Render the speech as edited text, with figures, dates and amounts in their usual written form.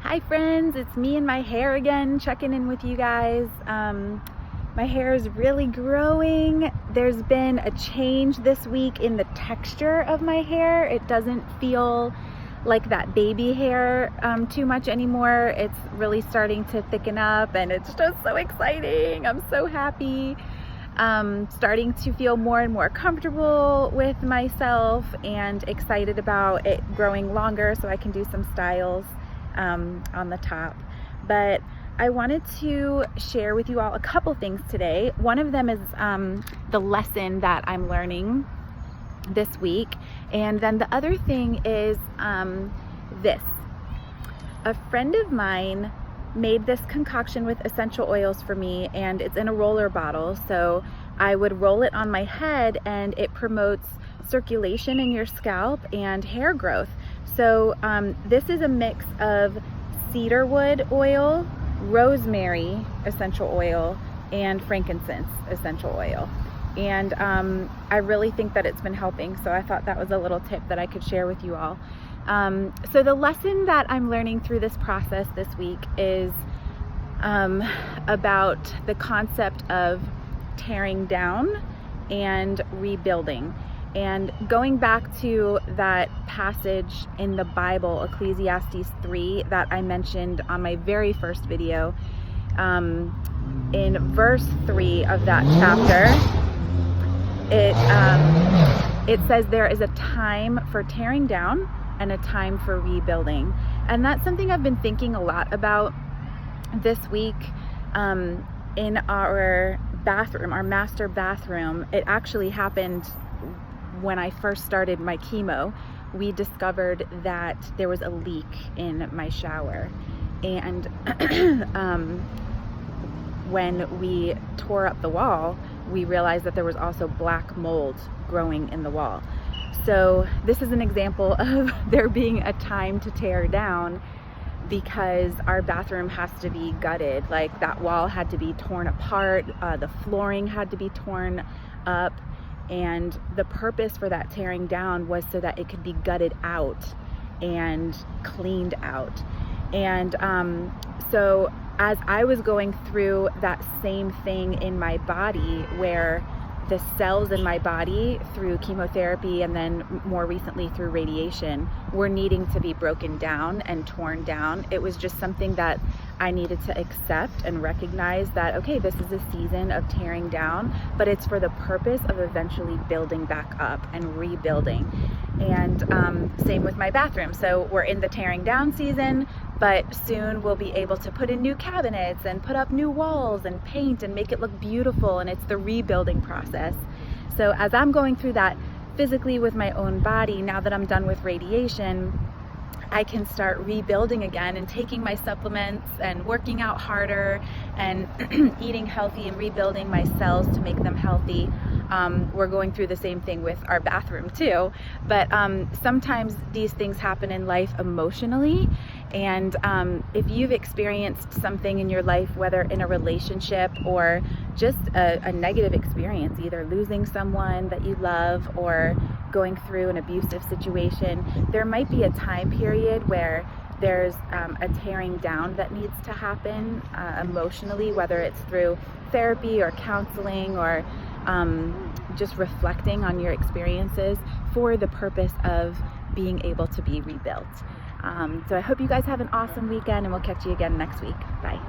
Hi friends, it's me and my hair again, checking in with you guys. My hair is really growing. There's been a change this week in the texture of my hair. It doesn't feel like that baby hair too much anymore. It's really starting to thicken up and it's just so exciting. I'm so happy. Starting to feel more and more comfortable with myself and excited about it growing longer so I can do some styles on the top. But I wanted to share with you all a couple things today. One of them is the lesson that I'm learning this week, and then the other thing is this. A friend of mine made this concoction with essential oils for me, and it's in a roller bottle, so I would roll it on my head and it promotes circulation in your scalp and hair growth. So this is a mix of cedarwood oil, rosemary essential oil, and frankincense essential oil. And I really think that it's been helping, so I thought that was a little tip that I could share with you all. So the lesson that I'm learning through this process this week is about the concept of tearing down and rebuilding. And going back to that passage in the Bible, Ecclesiastes 3, that I mentioned on my very first video, in verse 3 of that chapter, it says there is a time for tearing down and a time for rebuilding. And that's something I've been thinking a lot about this week. In our bathroom, our master bathroom, it actually happened when I first started my chemo. We discovered that there was a leak in my shower, and when we tore up the wall, we realized that there was also black mold growing in the wall. So this is an example of there being a time to tear down, because our bathroom has to be gutted. Like, that wall had to be torn apart, the flooring had to be torn up, and the purpose for that tearing down was so that it could be gutted out and cleaned out. And so as I was going through that same thing in my body, where the cells in my body through chemotherapy and then more recently through radiation were needing to be broken down and torn down, it was just something that I needed to accept and recognize that, okay, this is a season of tearing down, but it's for the purpose of eventually building back up and rebuilding. And same with my bathroom. So we're in the tearing down season, but soon we'll be able to put in new cabinets and put up new walls and paint and make it look beautiful, and it's the rebuilding process. So as I'm going through that physically with my own body, now that I'm done with radiation, I can start rebuilding again and taking my supplements and working out harder and eating healthy and rebuilding my cells to make them healthy. We're going through the same thing with our bathroom too, but sometimes these things happen in life emotionally. And if you've experienced something in your life, whether in a relationship or just a negative experience, either losing someone that you love or going through an abusive situation, there might be a time period where there's a tearing down that needs to happen emotionally, whether it's through therapy or counseling or just reflecting on your experiences for the purpose of being able to be rebuilt. So I hope you guys have an awesome weekend, and we'll catch you again next week. Bye.